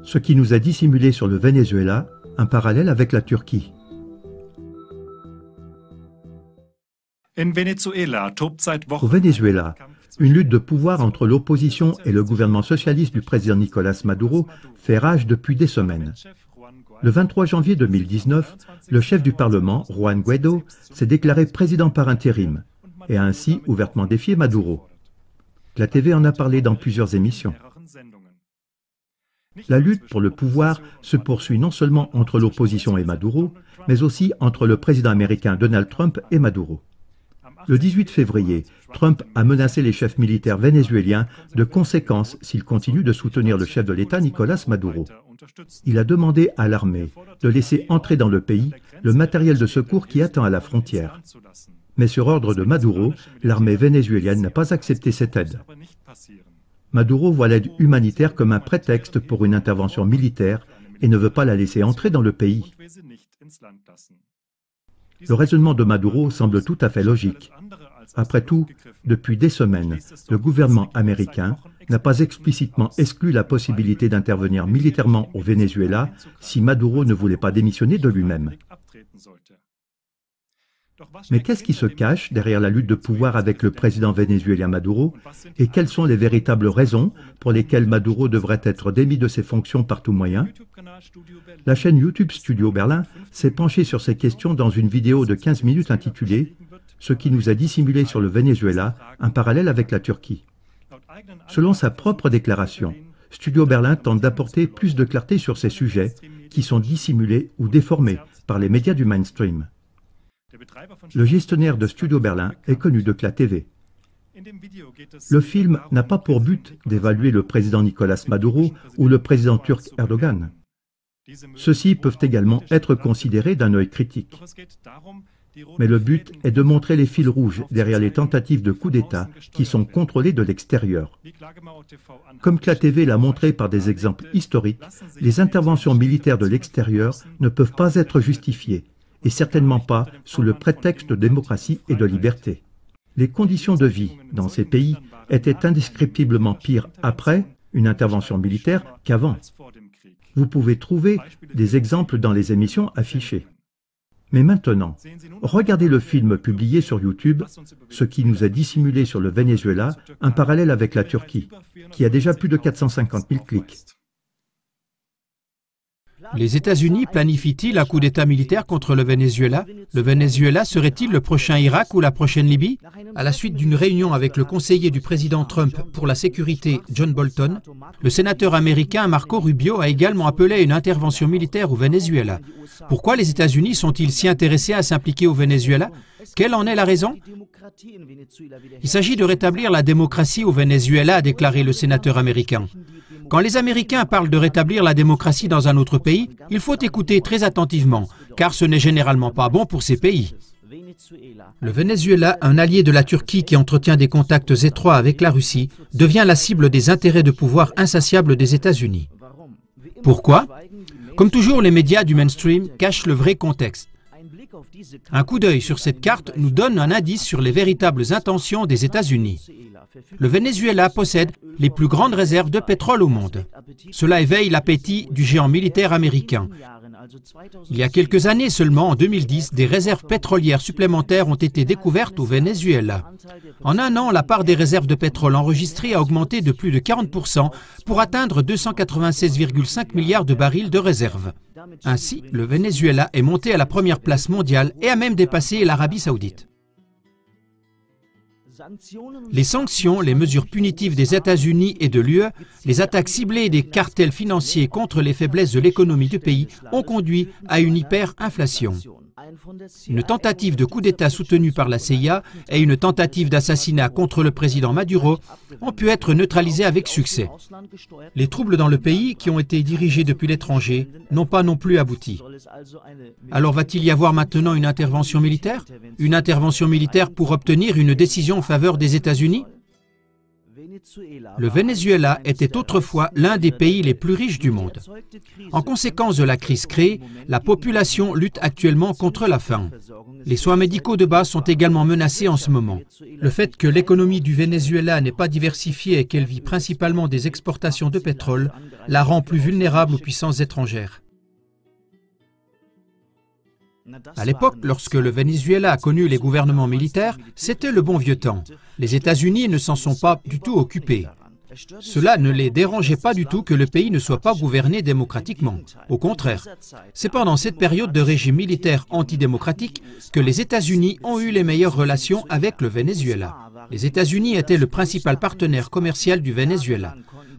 Ce qui nous a dissimulé sur le Venezuela, un parallèle avec la Turquie. Au Venezuela, une lutte de pouvoir entre l'opposition et le gouvernement socialiste du président Nicolás Maduro fait rage depuis des semaines. Le 23 janvier 2019, le chef du Parlement, Juan Guaidó, s'est déclaré président par intérim et a ainsi ouvertement défié Maduro. La TV en a parlé dans plusieurs émissions. La lutte pour le pouvoir se poursuit non seulement entre l'opposition et Maduro, mais aussi entre le président américain Donald Trump et Maduro. Le 18 février, Trump a menacé les chefs militaires vénézuéliens de conséquences s'ils continuent de soutenir le chef de l'État Nicolás Maduro. Il a demandé à l'armée de laisser entrer dans le pays le matériel de secours qui attend à la frontière. Mais sur ordre de Maduro, l'armée vénézuélienne n'a pas accepté cette aide. Maduro voit l'aide humanitaire comme un prétexte pour une intervention militaire et ne veut pas la laisser entrer dans le pays. Le raisonnement de Maduro semble tout à fait logique. Après tout, depuis des semaines, le gouvernement américain n'a pas explicitement exclu la possibilité d'intervenir militairement au Venezuela si Maduro ne voulait pas démissionner de lui-même. Mais qu'est-ce qui se cache derrière la lutte de pouvoir avec le président vénézuélien Maduro et quelles sont les véritables raisons pour lesquelles Maduro devrait être démis de ses fonctions par tout moyen? La chaîne YouTube Studio Berlin s'est penchée sur ces questions dans une vidéo de 15 minutes intitulée « Ce qui nous a dissimulé sur le Venezuela, un parallèle avec la Turquie ». Selon sa propre déclaration, Studio Berlin tente d'apporter plus de clarté sur ces sujets qui sont dissimulés ou déformés par les médias du mainstream. Le gestionnaire de Studio Berlin est connu de CLA TV. Le film n'a pas pour but d'évaluer le président Nicolás Maduro ou le président turc Erdogan. Ceux-ci peuvent également être considérés d'un œil critique. Mais le but est de montrer les fils rouges derrière les tentatives de coup d'État qui sont contrôlées de l'extérieur. Comme CLA TV l'a montré par des exemples historiques, les interventions militaires de l'extérieur ne peuvent pas être justifiées, et certainement pas sous le prétexte de démocratie et de liberté. Les conditions de vie dans ces pays étaient indescriptiblement pires après une intervention militaire qu'avant. Vous pouvez trouver des exemples dans les émissions affichées. Mais maintenant, regardez le film publié sur YouTube, Ce qui nous a dissimulé sur le Venezuela, un parallèle avec la Turquie, qui a déjà plus de 450 000 clics. Les États-Unis planifient-ils un coup d'État militaire contre le Venezuela? Le Venezuela serait-il le prochain Irak ou la prochaine Libye? À la suite d'une réunion avec le conseiller du président Trump pour la sécurité, John Bolton, le sénateur américain Marco Rubio a également appelé à une intervention militaire au Venezuela. Pourquoi les États-Unis sont-ils si intéressés à s'impliquer au Venezuela? Quelle en est la raison? Il s'agit de rétablir la démocratie au Venezuela, a déclaré le sénateur américain. Quand les Américains parlent de rétablir la démocratie dans un autre pays, il faut écouter très attentivement, car ce n'est généralement pas bon pour ces pays. Le Venezuela, un allié de la Turquie qui entretient des contacts étroits avec la Russie, devient la cible des intérêts de pouvoir insatiables des États-Unis. Pourquoi? Comme toujours, les médias du mainstream cachent le vrai contexte. Un coup d'œil sur cette carte nous donne un indice sur les véritables intentions des États-Unis. Le Venezuela possède les plus grandes réserves de pétrole au monde. Cela éveille l'appétit du géant militaire américain. Il y a quelques années seulement, en 2010, des réserves pétrolières supplémentaires ont été découvertes au Venezuela. En un an, la part des réserves de pétrole enregistrées a augmenté de plus de 40% pour atteindre 296,5 milliards de barils de réserves. Ainsi, le Venezuela est monté à la première place mondiale et a même dépassé l'Arabie saoudite. Les sanctions, les mesures punitives des États-Unis et de l'UE, les attaques ciblées des cartels financiers contre les faiblesses de l'économie du pays ont conduit à une hyperinflation. Une tentative de coup d'État soutenue par la CIA et une tentative d'assassinat contre le président Maduro ont pu être neutralisées avec succès. Les troubles dans le pays, qui ont été dirigés depuis l'étranger, n'ont pas non plus abouti. Alors va-t-il y avoir maintenant une intervention militaire? Une intervention militaire pour obtenir une décision en faveur des États-Unis? Le Venezuela était autrefois l'un des pays les plus riches du monde. En conséquence de la crise créée, la population lutte actuellement contre la faim. Les soins médicaux de base sont également menacés en ce moment. Le fait que l'économie du Venezuela n'est pas diversifiée et qu'elle vit principalement des exportations de pétrole la rend plus vulnérable aux puissances étrangères. À l'époque, lorsque le Venezuela a connu les gouvernements militaires, c'était le bon vieux temps. Les États-Unis ne s'en sont pas du tout occupés. Cela ne les dérangeait pas du tout que le pays ne soit pas gouverné démocratiquement. Au contraire, c'est pendant cette période de régime militaire antidémocratique que les États-Unis ont eu les meilleures relations avec le Venezuela. Les États-Unis étaient le principal partenaire commercial du Venezuela.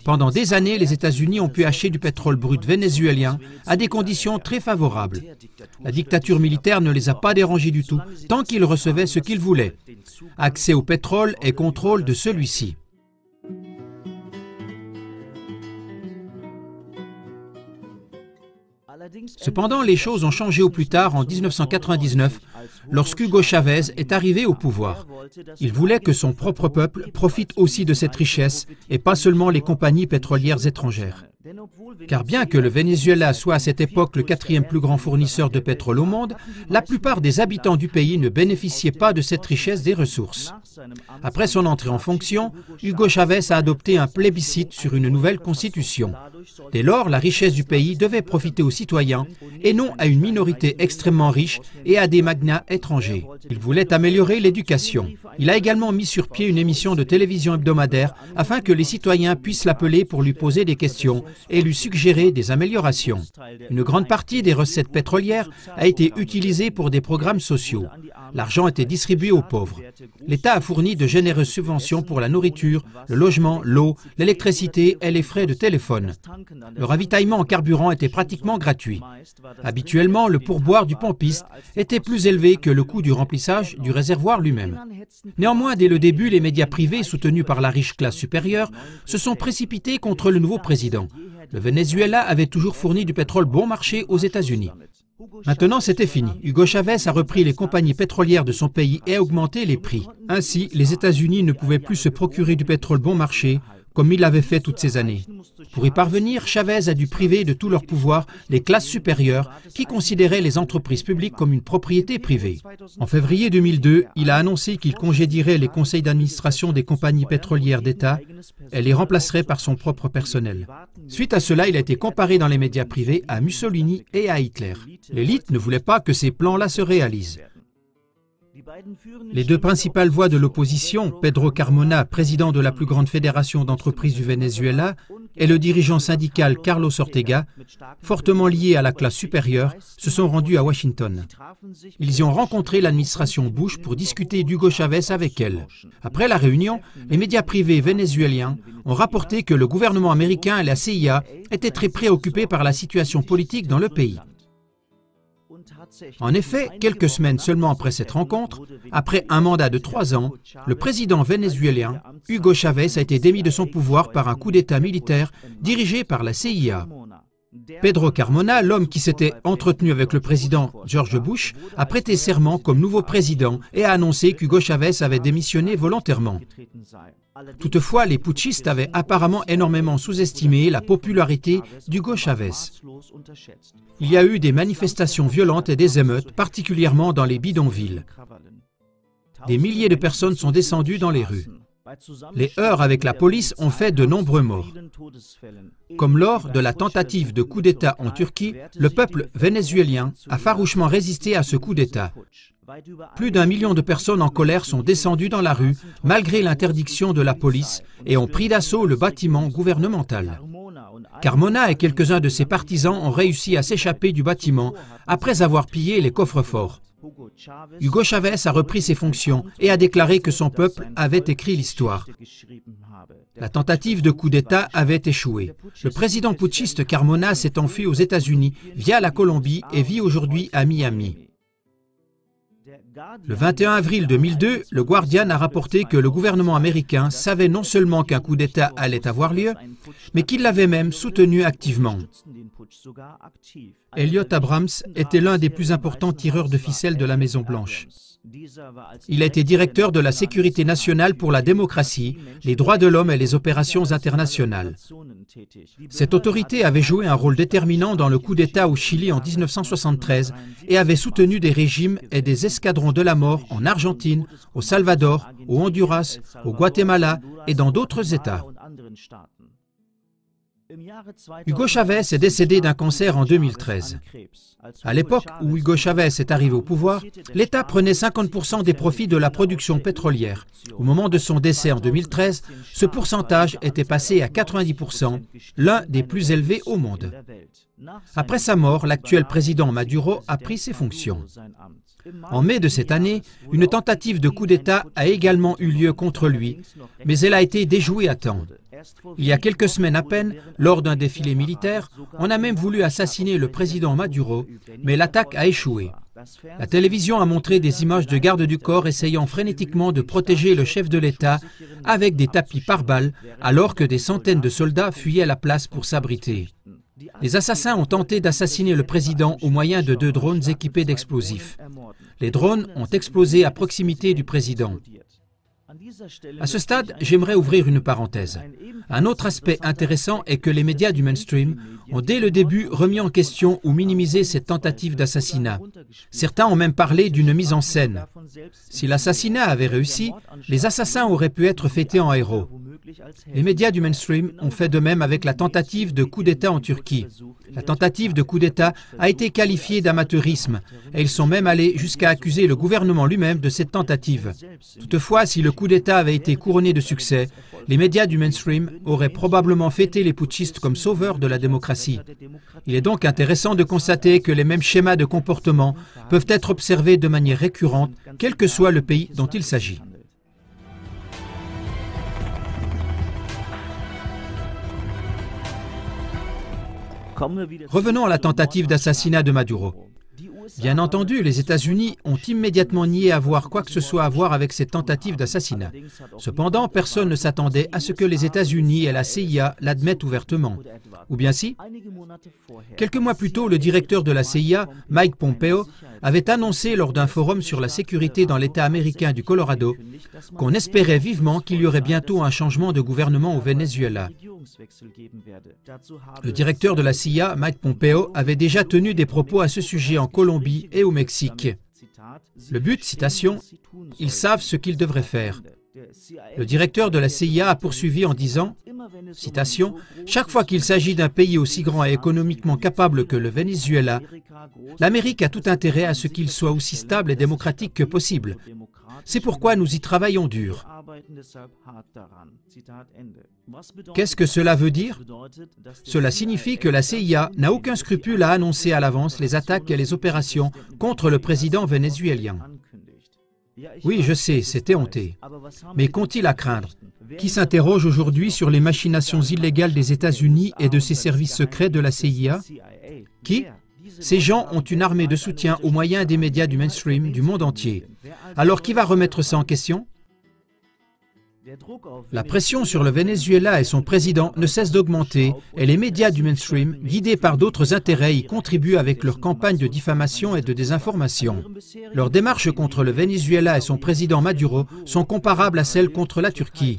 Pendant des années, les États-Unis ont pu acheter du pétrole brut vénézuélien à des conditions très favorables. La dictature militaire ne les a pas dérangés du tout, tant qu'ils recevaient ce qu'ils voulaient. Accès au pétrole et contrôle de celui-ci. Cependant, les choses ont changé au plus tard en 1999, lorsqu'Hugo Chavez est arrivé au pouvoir. Il voulait que son propre peuple profite aussi de cette richesse et pas seulement les compagnies pétrolières étrangères. Car bien que le Venezuela soit à cette époque le 4e plus grand fournisseur de pétrole au monde, la plupart des habitants du pays ne bénéficiaient pas de cette richesse des ressources. Après son entrée en fonction, Hugo Chavez a adopté un plébiscite sur une nouvelle constitution. Dès lors, la richesse du pays devait profiter aux citoyens et non à une minorité extrêmement riche et à des magnats étrangers. Il voulait améliorer l'éducation. Il a également mis sur pied une émission de télévision hebdomadaire afin que les citoyens puissent l'appeler pour lui poser des questions et lui suggérer des améliorations. Une grande partie des recettes pétrolières a été utilisée pour des programmes sociaux. L'argent était distribué aux pauvres. L'État a fourni de généreuses subventions pour la nourriture, le logement, l'eau, l'électricité et les frais de téléphone. Le ravitaillement en carburant était pratiquement gratuit. Habituellement, le pourboire du pompiste était plus élevé que le coût du remplissage du réservoir lui-même. Néanmoins, dès le début, les médias privés, soutenus par la riche classe supérieure, se sont précipités contre le nouveau président. Le Venezuela avait toujours fourni du pétrole bon marché aux États-Unis. Maintenant, c'était fini. Hugo Chavez a repris les compagnies pétrolières de son pays et a augmenté les prix. Ainsi, les États-Unis ne pouvaient plus se procurer du pétrole bon marché, comme il l'avait fait toutes ces années. Pour y parvenir, Chavez a dû priver de tout leur pouvoir les classes supérieures qui considéraient les entreprises publiques comme une propriété privée. En février 2002, il a annoncé qu'il congédierait les conseils d'administration des compagnies pétrolières d'État et les remplacerait par son propre personnel. Suite à cela, il a été comparé dans les médias privés à Mussolini et à Hitler. L'élite ne voulait pas que ces plans-là se réalisent. Les deux principales voix de l'opposition, Pedro Carmona, président de la plus grande fédération d'entreprises du Venezuela, et le dirigeant syndical Carlos Ortega, fortement liés à la classe supérieure, se sont rendus à Washington. Ils y ont rencontré l'administration Bush pour discuter d'Hugo Chavez avec elle. Après la réunion, les médias privés vénézuéliens ont rapporté que le gouvernement américain et la CIA étaient très préoccupés par la situation politique dans le pays. En effet, quelques semaines seulement après cette rencontre, après un mandat de 3 ans, le président vénézuélien, Hugo Chavez, a été démis de son pouvoir par un coup d'État militaire dirigé par la CIA. Pedro Carmona, l'homme qui s'était entretenu avec le président George Bush, a prêté serment comme nouveau président et a annoncé qu'Hugo Chavez avait démissionné volontairement. Toutefois, les putschistes avaient apparemment énormément sous-estimé la popularité d'Hugo Chavez. Il y a eu des manifestations violentes et des émeutes, particulièrement dans les bidonvilles. Des milliers de personnes sont descendues dans les rues. Les heurts avec la police ont fait de nombreux morts. Comme lors de la tentative de coup d'État en Turquie, le peuple vénézuélien a farouchement résisté à ce coup d'État. Plus d'1 million de personnes en colère sont descendues dans la rue, malgré l'interdiction de la police, et ont pris d'assaut le bâtiment gouvernemental. Carmona et quelques-uns de ses partisans ont réussi à s'échapper du bâtiment après avoir pillé les coffres-forts. Hugo Chavez a repris ses fonctions et a déclaré que son peuple avait écrit l'histoire. La tentative de coup d'État avait échoué. Le président putschiste Carmona s'est enfui aux États-Unis via la Colombie et vit aujourd'hui à Miami. Le 21 avril 2002, le Guardian a rapporté que le gouvernement américain savait non seulement qu'un coup d'État allait avoir lieu, mais qu'il l'avait même soutenu activement. Elliot Abrams était l'un des plus importants tireurs de ficelle de la Maison-Blanche. Il a été directeur de la Sécurité nationale pour la démocratie, les droits de l'homme et les opérations internationales. Cette autorité avait joué un rôle déterminant dans le coup d'État au Chili en 1973 et avait soutenu des régimes et des escadrons de la mort en Argentine, au Salvador, au Honduras, au Guatemala et dans d'autres États. Hugo Chavez est décédé d'un cancer en 2013. À l'époque où Hugo Chavez est arrivé au pouvoir, l'État prenait 50% des profits de la production pétrolière. Au moment de son décès en 2013, ce pourcentage était passé à 90%, l'un des plus élevés au monde. Après sa mort, l'actuel président Maduro a pris ses fonctions. En mai de cette année, une tentative de coup d'État a également eu lieu contre lui, mais elle a été déjouée à temps. Il y a quelques semaines à peine, lors d'un défilé militaire, on a même voulu assassiner le président Maduro, mais l'attaque a échoué. La télévision a montré des images de gardes du corps essayant frénétiquement de protéger le chef de l'État avec des tapis pare balles, alors que des centaines de soldats fuyaient la place pour s'abriter. Les assassins ont tenté d'assassiner le président au moyen de 2 drones équipés d'explosifs. Les drones ont explosé à proximité du président. À ce stade, j'aimerais ouvrir une parenthèse. Un autre aspect intéressant est que les médias du mainstream ont dès le début remis en question ou minimisé cette tentative d'assassinat. Certains ont même parlé d'une mise en scène. Si l'assassinat avait réussi, les assassins auraient pu être fêtés en héros. Les médias du mainstream ont fait de même avec la tentative de coup d'État en Turquie. La tentative de coup d'État a été qualifiée d'amateurisme et ils sont même allés jusqu'à accuser le gouvernement lui-même de cette tentative. Toutefois, si le coup d'État avait été couronné de succès, les médias du mainstream auraient probablement fêté les putschistes comme sauveurs de la démocratie. Il est donc intéressant de constater que les mêmes schémas de comportement peuvent être observés de manière récurrente, quel que soit le pays dont il s'agit. Revenons à la tentative d'assassinat de Maduro. Bien entendu, les États-Unis ont immédiatement nié avoir quoi que ce soit à voir avec cette tentative d'assassinat. Cependant, personne ne s'attendait à ce que les États-Unis et la CIA l'admettent ouvertement. Ou bien si? Quelques mois plus tôt, le directeur de la CIA, Mike Pompeo, avait annoncé lors d'un forum sur la sécurité dans l'État américain du Colorado qu'on espérait vivement qu'il y aurait bientôt un changement de gouvernement au Venezuela. Le directeur de la CIA, Mike Pompeo, avait déjà tenu des propos à ce sujet en Colombie et au Mexique. Le but, citation, « Ils savent ce qu'ils devraient faire ». Le directeur de la CIA a poursuivi en disant, citation, « Chaque fois qu'il s'agit d'un pays aussi grand et économiquement capable que le Venezuela, l'Amérique a tout intérêt à ce qu'il soit aussi stable et démocratique que possible. C'est pourquoi nous y travaillons dur. » Qu'est-ce que cela veut dire? Cela signifie que la CIA n'a aucun scrupule à annoncer à l'avance les attaques et les opérations contre le président vénézuélien. Oui, je sais, c'est éhonté. Mais qu'ont-ils à craindre? Qui s'interroge aujourd'hui sur les machinations illégales des États-Unis et de ses services secrets de la CIA? Qui? Ces gens ont une armée de soutien aux moyens des médias du mainstream du monde entier. Alors qui va remettre ça en question? La pression sur le Venezuela et son président ne cesse d'augmenter et les médias du mainstream, guidés par d'autres intérêts, y contribuent avec leur campagne de diffamation et de désinformation. Leurs démarches contre le Venezuela et son président Maduro sont comparables à celles contre la Turquie.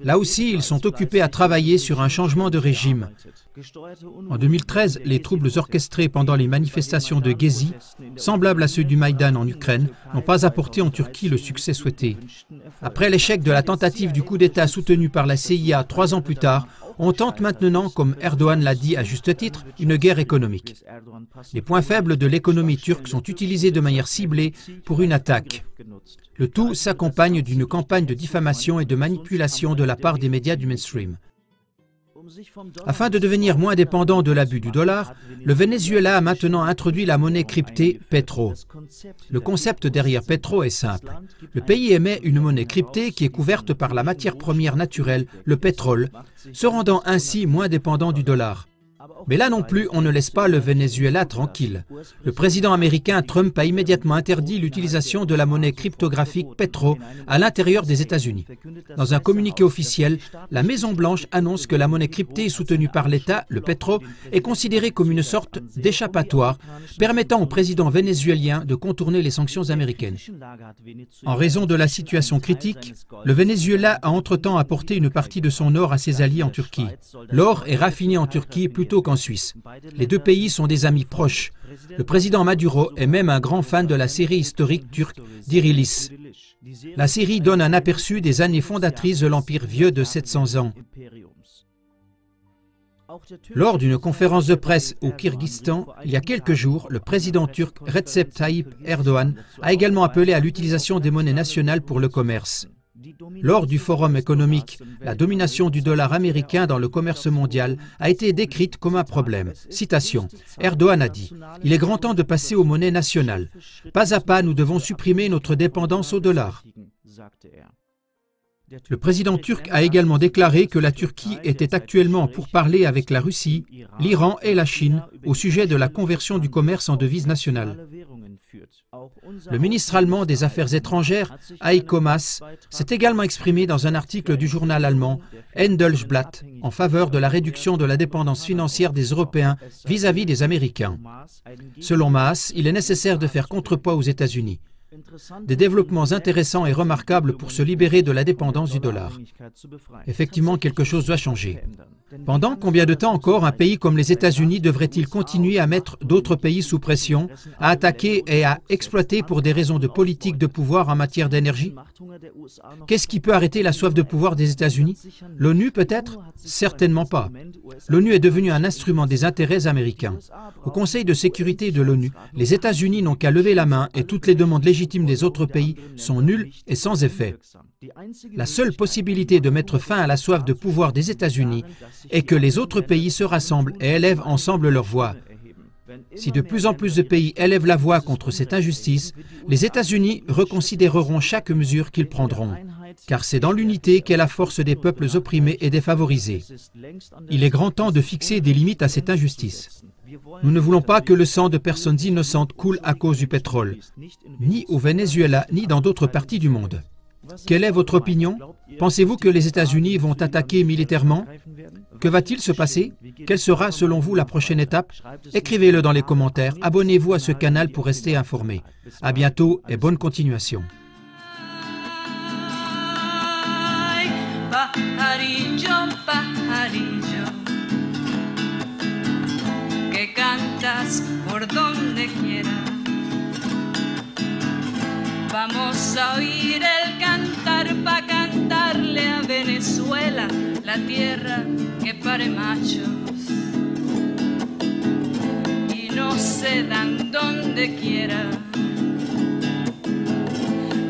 Là aussi, ils sont occupés à travailler sur un changement de régime. En 2013, les troubles orchestrés pendant les manifestations de Gezi, semblables à ceux du Maïdan en Ukraine, n'ont pas apporté en Turquie le succès souhaité. Après l'échec de la tentative du coup d'État soutenue par la CIA 3 ans plus tard, on tente maintenant, comme Erdogan l'a dit à juste titre, une guerre économique. Les points faibles de l'économie turque sont utilisés de manière ciblée pour une attaque. Le tout s'accompagne d'une campagne de diffamation et de manipulation de la part des médias du mainstream. Afin de devenir moins dépendant de l'abus du dollar, le Venezuela a maintenant introduit la monnaie cryptée Petro. Le concept derrière Petro est simple. Le pays émet une monnaie cryptée qui est couverte par la matière première naturelle, le pétrole, se rendant ainsi moins dépendant du dollar. Mais là non plus, on ne laisse pas le Venezuela tranquille. Le président américain Trump a immédiatement interdit l'utilisation de la monnaie cryptographique Petro à l'intérieur des États-Unis. Dans un communiqué officiel, la Maison-Blanche annonce que la monnaie cryptée soutenue par l'État, le Petro, est considérée comme une sorte d'échappatoire permettant au président vénézuélien de contourner les sanctions américaines. En raison de la situation critique, le Venezuela a entre-temps apporté une partie de son or à ses alliés en Turquie. L'or est raffiné en Turquie plutôt qu'en Suisse. Les deux pays sont des amis proches. Le président Maduro est même un grand fan de la série historique turque Diriliş. La série donne un aperçu des années fondatrices de l'empire vieux de 700 ans. Lors d'une conférence de presse au Kirghizstan, il y a quelques jours, le président turc Recep Tayyip Erdoğan a également appelé à l'utilisation des monnaies nationales pour le commerce. Lors du forum économique, la domination du dollar américain dans le commerce mondial a été décrite comme un problème. Citation, Erdoğan a dit « Il est grand temps de passer aux monnaies nationales. Pas à pas, nous devons supprimer notre dépendance au dollar. » Le président turc a également déclaré que la Turquie était actuellement en pourparlers avec la Russie, l'Iran et la Chine au sujet de la conversion du commerce en devise nationale. Le ministre allemand des Affaires étrangères, Heiko Maas, s'est également exprimé dans un article du journal allemand Handelsblatt en faveur de la réduction de la dépendance financière des Européens vis-à-vis des Américains. Selon Maas, il est nécessaire de faire contrepoids aux États-Unis. Des développements intéressants et remarquables pour se libérer de la dépendance du dollar. Effectivement, quelque chose doit changer. Pendant combien de temps encore un pays comme les États-Unis devrait-il continuer à mettre d'autres pays sous pression, à attaquer et à exploiter pour des raisons de politique de pouvoir en matière d'énergie? Qu'est-ce qui peut arrêter la soif de pouvoir des États-Unis? L'ONU peut-être? Certainement pas. L'ONU est devenue un instrument des intérêts américains. Au Conseil de sécurité de l'ONU, les États-Unis n'ont qu'à lever la main et toutes les demandes légitimes des autres pays sont nulles et sans effet. La seule possibilité de mettre fin à la soif de pouvoir des États-Unis est que les autres pays se rassemblent et élèvent ensemble leur voix. Si de plus en plus de pays élèvent la voix contre cette injustice, les États-Unis reconsidéreront chaque mesure qu'ils prendront. Car c'est dans l'unité qu'est la force des peuples opprimés et défavorisés. Il est grand temps de fixer des limites à cette injustice. Nous ne voulons pas que le sang de personnes innocentes coule à cause du pétrole, ni au Venezuela, ni dans d'autres parties du monde. Quelle est votre opinion? Pensez-vous que les États-Unis vont attaquer militairement? Que va-t-il se passer? Quelle sera selon vous la prochaine étape? Écrivez-le dans les commentaires, abonnez-vous à ce canal pour rester informé. À bientôt et bonne continuation. Pajarillo, pajarillo, que cantas por donde quiera. Vamos a oír el cantar pa' cantarle a Venezuela, la tierra que pare machos y no se dan donde quiera.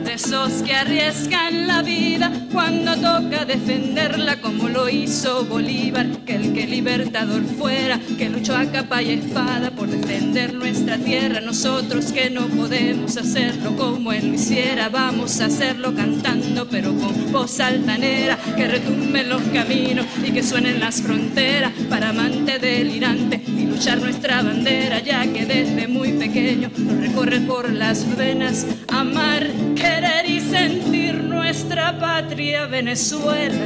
De esos que arriesgan la vida cuando toca defenderla, como lo hizo Bolívar, que el que libertador fuera, que luchó a capa y espada por defender nuestra tierra. Nosotros que no podemos hacerlo como él lo hiciera, vamos a hacerlo cantando pero con voz altanera, que retumben los caminos y que suenen las fronteras, para amante delirante y luchar nuestra bandera, ya que desde muy pequeño nos recorre por las venas amar, querer y sentir nuestra patria Venezuela.